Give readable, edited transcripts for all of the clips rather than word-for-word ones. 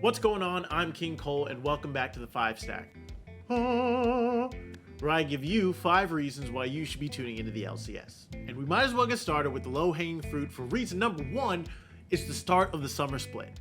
What's going on? I'm King Cole, and welcome back to the 5 Stack, where I give you 5 reasons why you should be tuning into the LCS. And we might as well get started with the low-hanging fruit for reason number 1, it's the start of the summer split.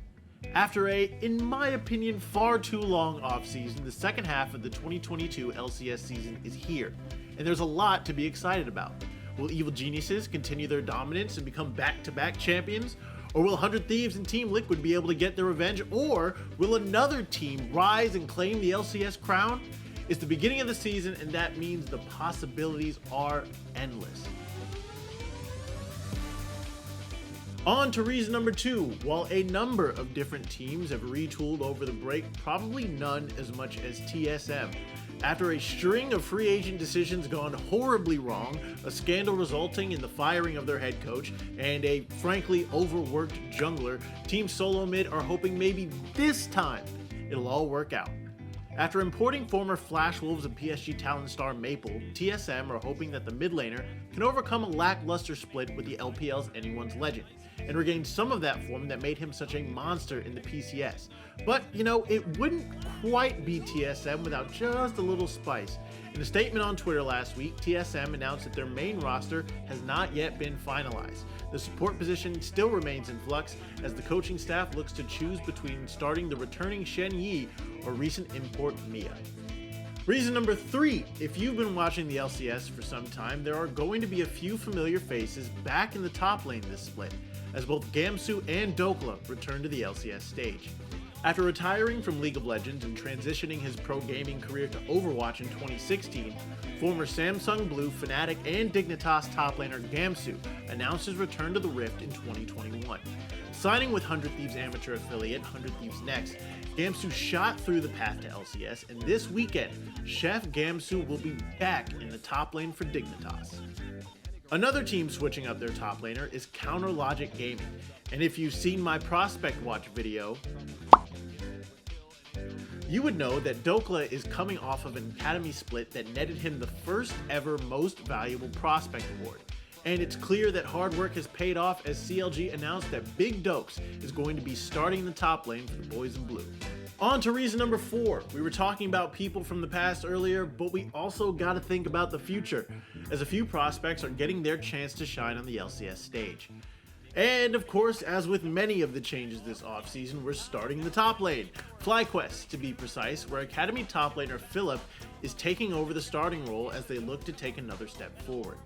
After a, in my opinion, far too long offseason, the second half of the 2022 LCS season is here, and there's a lot to be excited about. Will Evil Geniuses continue their dominance and become back-to-back champions? Or will 100 Thieves and Team Liquid be able to get their revenge? Or will another team rise and claim the LCS crown? It's the beginning of the season, and that means the possibilities are endless. On to reason number 2. While a number of different teams have retooled over the break, probably none as much as TSM. After a string of free agent decisions gone horribly wrong, a scandal resulting in the firing of their head coach, and a frankly overworked jungler, Team Solo Mid are hoping maybe this time it'll all work out. After importing former Flash Wolves and PSG talent star Maple, TSM are hoping that the mid laner can overcome a lackluster split with the LPL's Anyone's Legend, and regain some of that form that made him such a monster in the PCS. But, it wouldn't quite be TSM without just a little spice. In a statement on Twitter last week, TSM announced that their main roster has not yet been finalized. The support position still remains in flux as the coaching staff looks to choose between starting the returning Shen Yi or recent import Mia. Reason number 3, if you've been watching the LCS for some time, there are going to be a few familiar faces back in the top lane this split, as both Gamsu and Dokla return to the LCS stage. After retiring from League of Legends and transitioning his pro gaming career to Overwatch in 2016, former Samsung Blue, Fnatic, and Dignitas top laner Gamsu announced his return to the Rift in 2021. Signing with 100 Thieves amateur affiliate 100 Thieves Next, Gamsu shot through the path to LCS, and this weekend, Chef Gamsu will be back in the top lane for Dignitas. Another team switching up their top laner is Counter Logic Gaming, and if you've seen my Prospect Watch video, you would know that Dokla is coming off of an Academy split that netted him the first ever Most Valuable Prospect award. And it's clear that hard work has paid off as CLG announced that Big Dokes is going to be starting the top lane for the boys in blue. On to reason number 4. We were talking about people from the past earlier, but we also got to think about the future, as a few prospects are getting their chance to shine on the LCS stage. And of course, as with many of the changes this offseason, we're starting the top lane. FlyQuest, to be precise, where Academy top laner Philip is taking over the starting role as they look to take another step forward.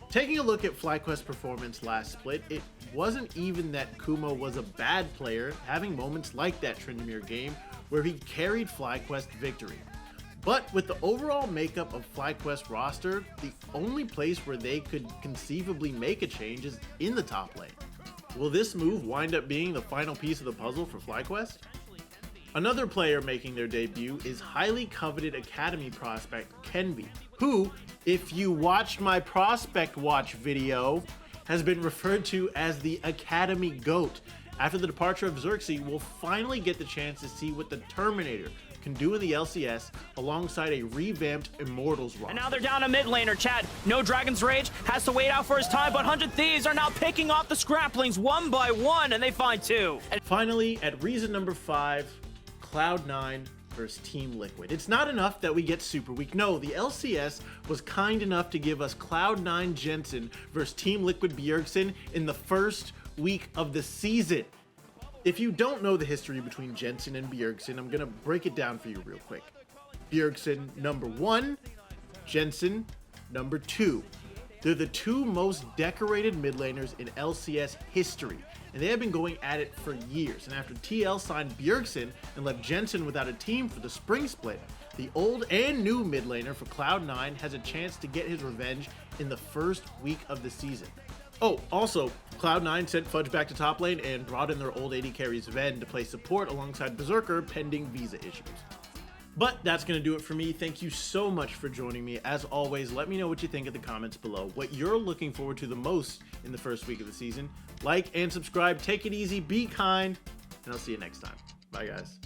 Taking a look at FlyQuest's performance last split, it wasn't even that Kumo was a bad player, having moments like that Tryndamere game where he carried FlyQuest victory. But with the overall makeup of FlyQuest roster, the only place where they could conceivably make a change is in the top lane. Will this move wind up being the final piece of the puzzle for FlyQuest? Another player making their debut is highly coveted Academy prospect Kenby, who, if you watched my Prospect Watch video, has been referred to as the Academy GOAT. After the departure of Xerxes, we'll finally get the chance to see what the Terminator can do in the LCS alongside a revamped Immortals roster. And now they're down a mid laner, Chad. No Dragon's Rage, has to wait out for his time, but 100 Thieves are now picking off the scraplings one by one, and they find 2. And finally, at reason number 5, Cloud9 versus Team Liquid. It's not enough that we get Super Week. No, the LCS was kind enough to give us Cloud9 Jensen versus Team Liquid Bjergsen in the first week of the season. If you don't know the history between Jensen and Bjergsen, I'm gonna break it down for you real quick. Bjergsen, number 1, Jensen, number 2. They're the 2 most decorated mid laners in LCS history, and they have been going at it for years. And after TL signed Bjergsen and left Jensen without a team for the spring split, the old and new mid laner for Cloud9 has a chance to get his revenge in the first week of the season. Oh, also, Cloud9 sent Fudge back to top lane and brought in their old AD carry Sven to play support alongside Berserker pending visa issues. But that's going to do it for me. Thank you so much for joining me. As always, let me know what you think in the comments below, what you're looking forward to the most in the first week of the season. Like and subscribe, take it easy, be kind, and I'll see you next time. Bye, guys.